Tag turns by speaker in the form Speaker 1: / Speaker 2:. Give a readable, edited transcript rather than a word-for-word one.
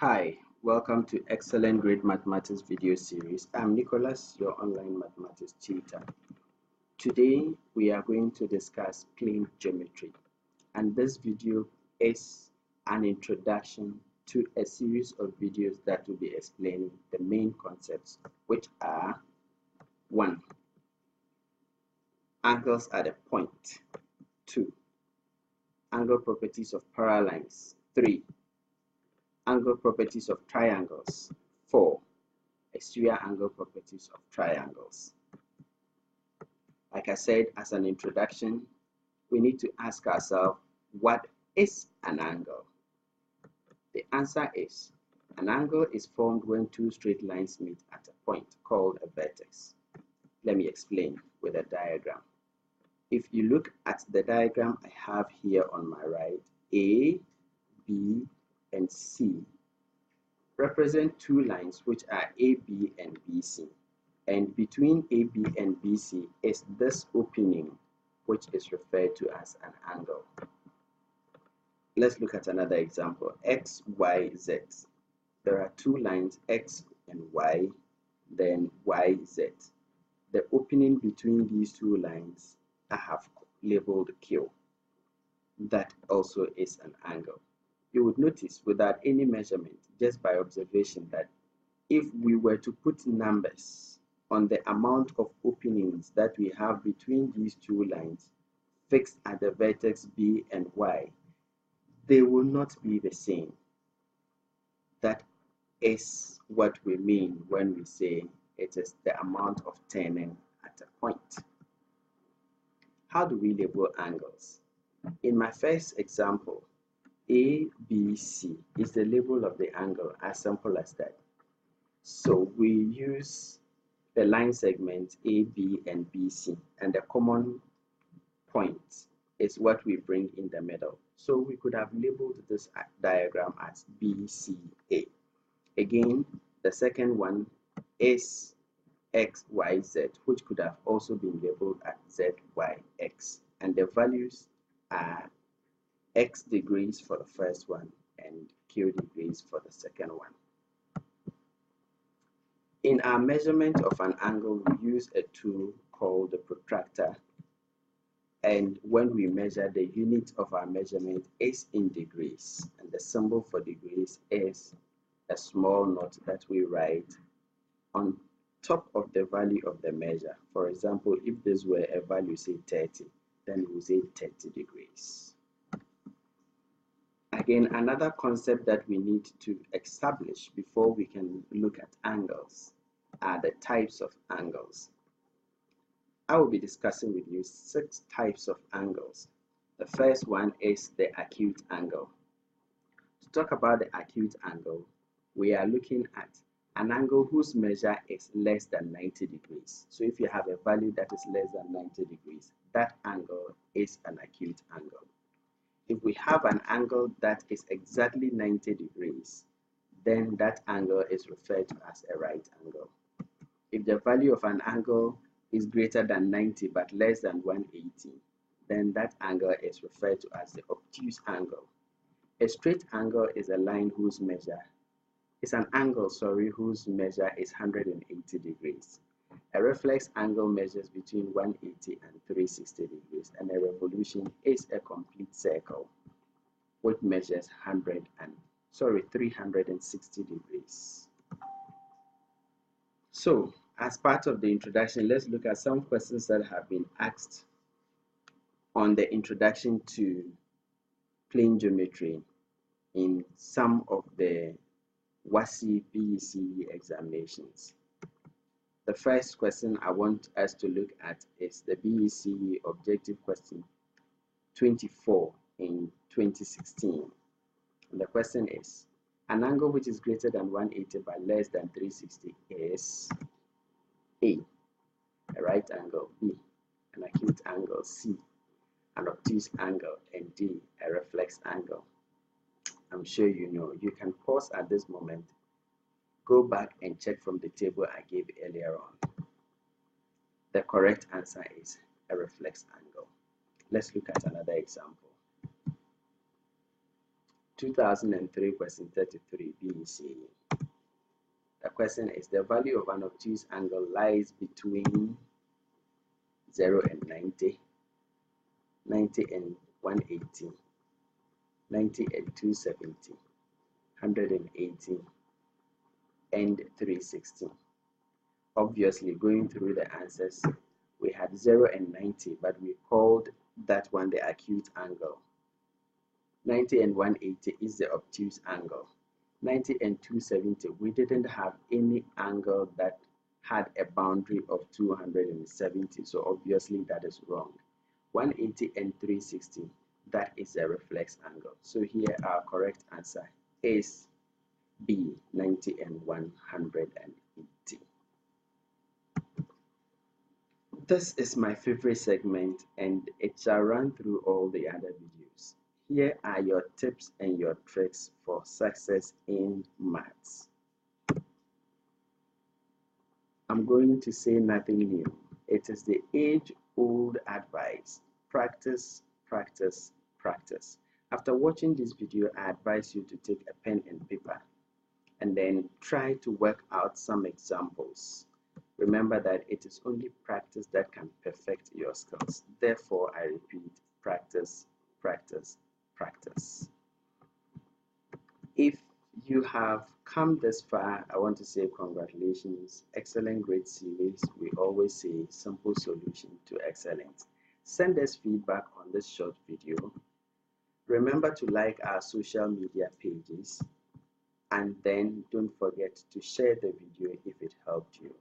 Speaker 1: Hi, welcome to Excellent Grade Mathematics video series. I'm Nicholas, your online mathematics tutor. Today we are going to discuss plane geometry, and this video is an introduction to a series of videos that will be explaining the main concepts, which are 1. Angles at a point. 2. Angle properties of parallines. 3. Angle properties of triangles. 4. Exterior angle properties of triangles. Like I said, as an introduction, we need to ask ourselves, what is an angle? The answer is, an angle is formed when two straight lines meet at a point called a vertex. Let me explain with a diagram. If you look at the diagram I have here on my right, A, B, and C represent two lines which are AB and BC, and between AB and BC is this opening which is referred to as an angle. Let's look at another example. X, Y, Z. There are two lines, X and Y, then Y, Z. The opening between these two lines I have labeled Q. That also is an angle. You would notice without any measurement, just by observation, that if we were to put numbers on the amount of openings that we have between these two lines fixed at the vertex B and Y, they will not be the same. That is what we mean when we say it is the amount of turning at a point. How do we label angles? In my first example, ABC is the label of the angle, as simple as that. So we use the line segments AB and BC, and the common point is what we bring in the middle. So we could have labeled this diagram as BCA. Again, the second one is XYZ, which could have also been labeled as ZYX, and the values are X degrees for the first one and Q degrees for the second one. In our measurement of an angle, we use a tool called the protractor, and when we measure, the unit of our measurement is in degrees, and the symbol for degrees is a small note that we write on top of the value of the measure. For example, if this were a value, say 30, then we say 30 degrees. Again, another concept that we need to establish before we can look at angles are the types of angles. I will be discussing with you 6 types of angles. The first one is the acute angle. To talk about the acute angle, we are looking at an angle whose measure is less than 90 degrees. So if you have a value that is less than 90 degrees, that angle is an acute angle. If we have an angle that is exactly 90 degrees, then that angle is referred to as a right angle. If the value of an angle is greater than 90 but less than 180, then that angle is referred to as the obtuse angle. A straight angle is a line whose measure is an angle, whose measure is 180 degrees. A reflex angle measures between 180 and 360 degrees, and a revolution is a complete circle which measures 360 degrees. So, as part of the introduction, let's look at some questions that have been asked on the introduction to plane geometry in some of the WASSCE BECE examinations. The first question I want us to look at is the BECE objective question 24 in 2016. And the question is, an angle which is greater than 180 but less than 360 is A, a right angle, B, an acute angle, C, an obtuse angle, and D, a reflex angle. I'm sure you know. You can pause at this moment, go back and check from the table I gave earlier on. The correct answer is a reflex angle. Let's look at another example. 2003 question 33 BC. The question is, the value of an obtuse angle lies between 0 and 90, 90 and 180, 90 and 270, 180 and 360. Obviously, going through the answers, we had 0 and 90, but we called that one the acute angle. 90 and 180 is the obtuse angle. 90 and 270, we didn't have any angle that had a boundary of 270, so obviously that is wrong. 180 and 360, that is a reflex angle. So here our correct answer is B, 90 and 180. This is my favorite segment, and it shall run through all the other videos. Here are your tips and your tricks for success in maths. I'm going to say nothing new. It is the age-old advice. Practice, practice, practice. After watching this video, I advise you to take a pen and paper and then try to work out some examples. Remember that it is only practice that can perfect your skills. Therefore, I repeat, practice, practice, practice. If you have come this far, I want to say congratulations. Excellent, great series. We always say simple solution to excellence. Send us feedback on this short video. Remember to like our social media pages, and then don't forget to share the video if it helped you.